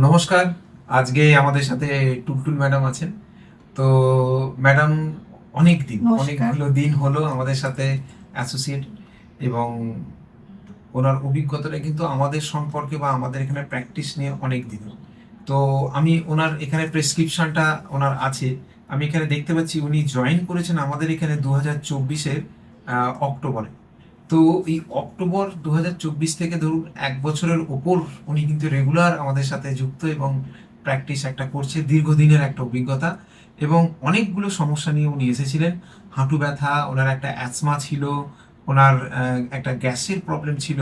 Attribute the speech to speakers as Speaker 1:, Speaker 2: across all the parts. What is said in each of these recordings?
Speaker 1: নমস্কার। আজকে আমাদের সাথে টুলটুল ম্যাডাম আছেন। তো ম্যাডাম
Speaker 2: নমস্কার।
Speaker 1: অনেকগুলো দিন হলো আমাদের সাথে অ্যাসোসিয়েট, এবং ওনার অভিজ্ঞতাটা কিন্তু আমাদের সম্পর্কে বা আমাদের এখানে প্র্যাকটিস নিয়ে অনেক দিন। তো আমি ওনার এখানে প্রেসক্রিপশনটা ওনার আছে, আমি এখানে দেখতে পাচ্ছি উনি জয়েন করেছেন আমাদের এখানে 2024-এর অক্টোবরে। তো এই অক্টোবর 2024 থেকে ধরুন 1 বছরের ওপর উনি কিন্তু রেগুলার আমাদের সাথে যুক্ত এবং প্র্যাকটিস একটা করছে, দীর্ঘদিনের একটা অভিজ্ঞতা। এবং অনেকগুলো সমস্যা নিয়ে উনি এসেছিলেন। হাঁটু ব্যথা, ওনার একটা অ্যাসমা ছিল, ওনার একটা গ্যাসের প্রবলেম ছিল,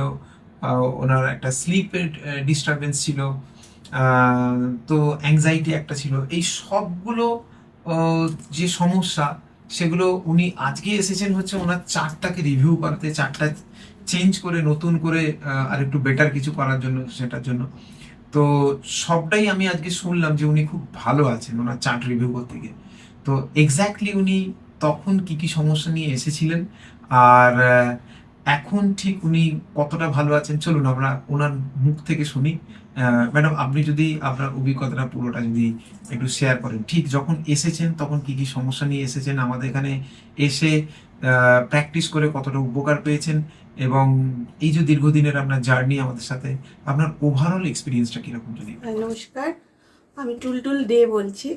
Speaker 1: ওনার একটা স্লিপের ডিস্টারবেন্স ছিল, তো অ্যাংজাইটি একটা ছিল। এই সবগুলো আহ, যে সমস্যা, সেগুলো উনি আজকে এসেছেন হচ্ছে ওনার চার্টটাকে রিভিউ করাতে, চার্টটা চেঞ্জ করে নতুন করে আর একটু বেটার কিছু করার জন্য, সেটার জন্য। তো সবটাই আমি আজকে শুনলাম যে উনি খুব ভালো আছেন ওনার চার্ট রিভিউ করতে গিয়ে। তো এক্স্যাক্টলি উনি তখন কি কি সমস্যা নিয়ে এসেছিলেন, আর এখন ঠিক উনি কতটা ভালো আছেন, চলুন আমরা ওনার মুখ থেকে শুনি। ম্যাডাম, আপনি যদি আপনার অভিজ্ঞতাটা পুরোটা যদি একটু শেয়ার করেন, ঠিক যখন এসেছেন তখন কি কি সমস্যা নিয়ে এসেছেন, আমাদের এখানে এসে প্র্যাকটিস করে কতটা উপকার পেয়েছেন, এবং এই যে দীর্ঘদিনের আপনার জার্নি আমাদের সাথে, আপনার ওভারঅল এক্সপিরিয়েন্সটা কিরকম যদি।
Speaker 2: নমস্কার। আমি টুলটুল দে বলছি।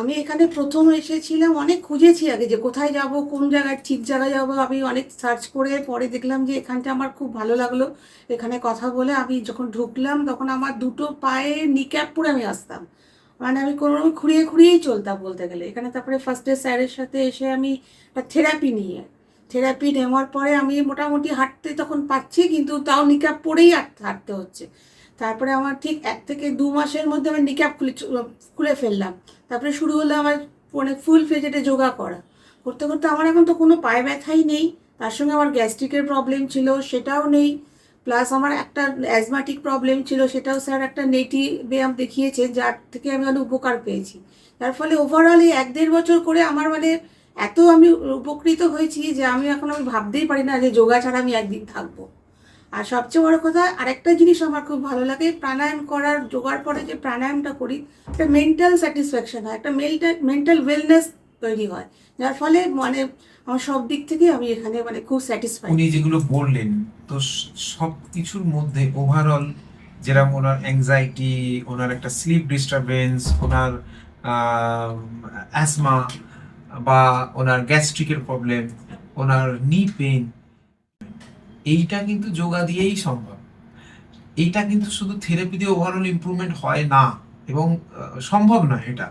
Speaker 2: আমি এখানে প্রথম এসেছিলাম, অনেক খুঁজেছি আগে যে কোথায় যাব, কোন জায়গায় ঠিক জায়গায় যাব। আমি অনেক সার্চ করে পরে দেখলাম যে এখানটা আমার খুব ভালো লাগলো। এখানে কথা বলে আমি যখন ঢুকলাম তখন আমার দুটো পায়ে নিক্যাপ পরে আমি আসতাম, মানে আমি কোনো রকম খুঁড়িয়ে খুঁড়িয়েই চলতাম বলতে গেলে এখানে। তারপরে ফার্স্টে স্যারের সাথে এসে আমি একটা থেরাপি নেওয়ার পরে আমি মোটামুটি হাঁটতে তখন পাচ্ছি, কিন্তু তাও নিক্যাপ পরেই হাঁটতে হচ্ছে। তারপরে আমার ঠিক 1 থেকে 2 মাসের মধ্যে আমি নিক্যাপ খুলে ফেললাম। তারপরে শুরু হলো আমার মানে ফুল ফ্লেজেডে যোগা করা। করতে করতে আমার এখন তো কোনো পায়ে ব্যথাই নেই। তার সঙ্গে আমার গ্যাস্ট্রিকের প্রবলেম ছিল, সেটাও নেই। প্লাস আমার একটা অ্যাজমাটিক প্রবলেম ছিল, সেটাও স্যার একটা নেটি ব্যায়াম দেখিয়েছে, যার থেকে আমি অনেক উপকার পেয়েছি। তার ফলে ওভারঅল এই 1-1.5 বছর করে আমার মানে এত আমি উপকৃত হয়েছি যে আমি ভাবতেই পারি না যে যোগা ছাড়া আমি একদিন থাকবো। আর সবচেয়ে বড় কথা আরেকটা জিনিস আমার খুব ভালো লাগে, প্রাণায়াম করার যোগার পরে যে প্রাণায়ামটা করি, একটা মেন্টাল স্যাটিসফ্যাকশন হয়, একটা মেন্টাল ওয়েলনেস তৈরি হয়, যার ফলে মানে আমার সব দিক থেকে আমি এখানে মানে খুব স্যাটিসফাইড।
Speaker 1: উনি যেগুলো বললেন, তো সব কিছুর মধ্যে ওভারঅল যেরকম ওনার অ্যাংজাইটি, ওনার একটা স্লিপ ডিস্টারবেন্স, ওনার অ্যাসমা, বা ওনার গ্যাস্ট্রিকের প্রবলেম, ওনার নি পেন, এইটা কিন্তু যোগা দিয়েই সম্ভব। এইটা কিন্তু শুধু থেরাপি দিয়ে ওভারঅল ইমপ্রুভমেন্ট হয় না, এবং সম্ভব নয় এটা।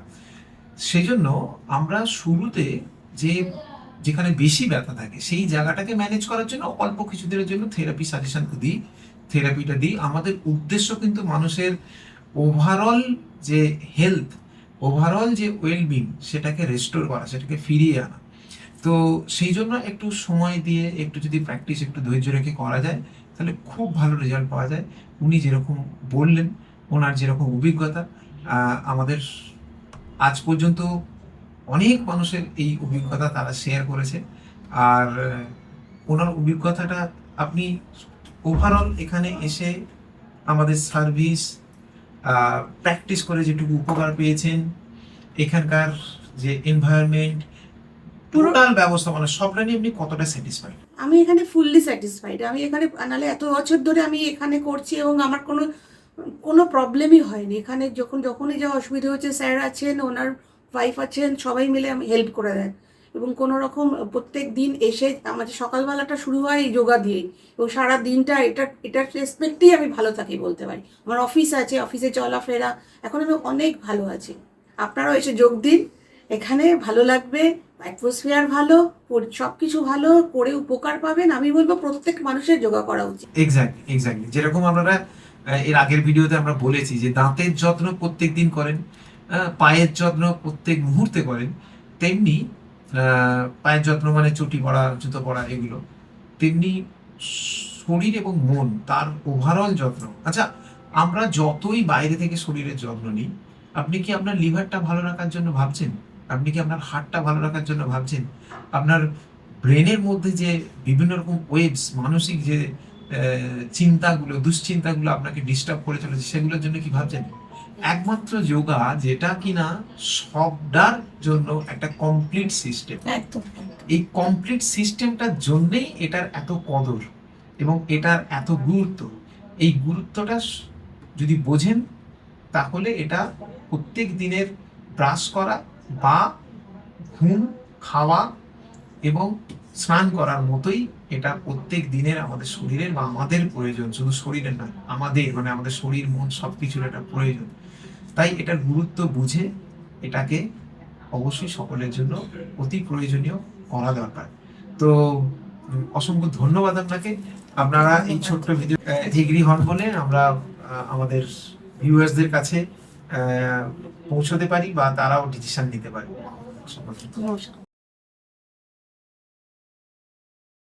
Speaker 1: সেই জন্য আমরা শুরুতে যে যেখানে বেশি ব্যথা থাকে সেই জায়গাটাকে ম্যানেজ করার জন্য অল্প কিছু দিনের জন্য থেরাপি সাজেশন দিই, থেরাপিটা দিই। আমাদের উদ্দেশ্য কিন্তু মানুষের ওভারঅল যে হেলথ, ওভারঅল যে ওয়েলবিং, সেটাকে রেস্টোর করা, সেটাকে ফিরিয়ে আনা। তো সেই জন্য একটু সময় দিয়ে, একটু যদি প্র্যাকটিস, একটু ধৈর্য রেখে করা যায়, তাহলে খুব ভালো রেজাল্ট পাওয়া যায়। উনি যেরকম বললেন, ওনার যেরকম অভিজ্ঞতা, আমাদের আজ পর্যন্ত অনেক মানুষের এই অভিজ্ঞতা তারা শেয়ার করেছে। আর ওনার অভিজ্ঞতাটা আপনি ওভারঅল এখানে এসে আমাদের সার্ভিস, প্র্যাকটিস করে যেটুকু উপকার পেয়েছেন, এখানকার যে এনভায়রনমেন্ট,
Speaker 2: পুরো
Speaker 1: টোটাল ব্যবস্থাপনা, সবটা নিয়ে আপনি কতটা স্যাটিসফাইড?
Speaker 2: আমি এখানে ফুললি স্যাটিসফাইড। আমি এখানে নাহলে এত বছর ধরে আমি এখানে করছি এবং আমার কোনো কোনো প্রবলেমই হয়নি। এখানে যখনই যা অসুবিধা হচ্ছে, স্যার আছেন, ওনার ওয়াইফ আছেন, সবাই মিলে আমি হেল্প করে দেয়। এবং কোনো রকম প্রত্যেক দিন এসে আমাদের সকালবেলাটা শুরু হয় এই যোগা দিয়েই, এবং সারা দিনটা এটার রেসপেক্টেই আমি ভালো থাকি বলতে পারি। আমার অফিস আছে, অফিসে চলাফেরা, এখন আমি অনেক ভালো আছি। আপনারাও এসে যোগ দিন, এখানে ভালো লাগবে, অ্যাটমসফিয়ার ভালো, সব কিছু ভালো, করে উপকার পাবেন। আমি বলবো প্রত্যেক মানুষের যোগা করা উচিত।
Speaker 1: এক্স্যাক্টলি, এক্স্যাক্টলি, যেরকম আপনারা এর আগের ভিডিওতে আমরা বলেছি যে দাঁতের যত্ন প্রত্যেক দিন করেন, পায়ের যত্ন প্রত্যেক মুহূর্তে করেন, তেমনি পায়ের যত্ন মানে চটি পড়া, জুতো পড়া, এগুলো, তেমনি শরীর এবং মন, তার ওভারঅল যত্ন। আচ্ছা, আমরা যতই বাইরে থেকে শরীরের যত্ন নিই, আপনি কি আপনার লিভারটা ভালো রাখার জন্য ভাবছেন? আপনি কি আপনার হার্টটা ভালো রাখার জন্য ভাবছেন? আপনার ব্রেনের মধ্যে যে বিভিন্ন রকম ওয়েভস, মানসিক যে চিন্তাগুলো, দুশ্চিন্তাগুলো আপনাকে ডিস্টার্ব করে চলেছে, সেগুলোর জন্য কি ভাবছেন? একমাত্র যোগা যেটা কিনা সবটার জন্য একটা কমপ্লিট সিস্টেম।
Speaker 2: একদম
Speaker 1: এই কমপ্লিট সিস্টেমটার জন্যেই এটার এত কদর এবং এটার এত গুরুত্ব। এই গুরুত্বটা যদি বোঝেন তাহলে এটা প্রত্যেক দিনের ব্রাশ করা বা ঘুম, খাওয়া এবং স্নান করার মতোই এটা প্রত্যেক দিনের আমাদের শরীরের বা আমাদের প্রয়োজন, শুধু শরীরের নয়, আমাদের মানে আমাদের শরীর মন সব কিছুর একটা প্রয়োজন। তাই এটার গুরুত্ব বুঝে এটাকে অবশ্যই সকলের জন্য অতি প্রয়োজনীয় করা দরকার। তো অসংখ্য ধন্যবাদ আপনাকে। আপনারা এই ছোট্ট ভিডিও এগ্রি হন বলে আমরা আমাদের ভিউয়ার্সদের কাছে পৌঁছতে পারি বা তারাও ডিসিশন নিতে পারি। অসংখ্য ধন্যবাদ।
Speaker 2: নমস্কার।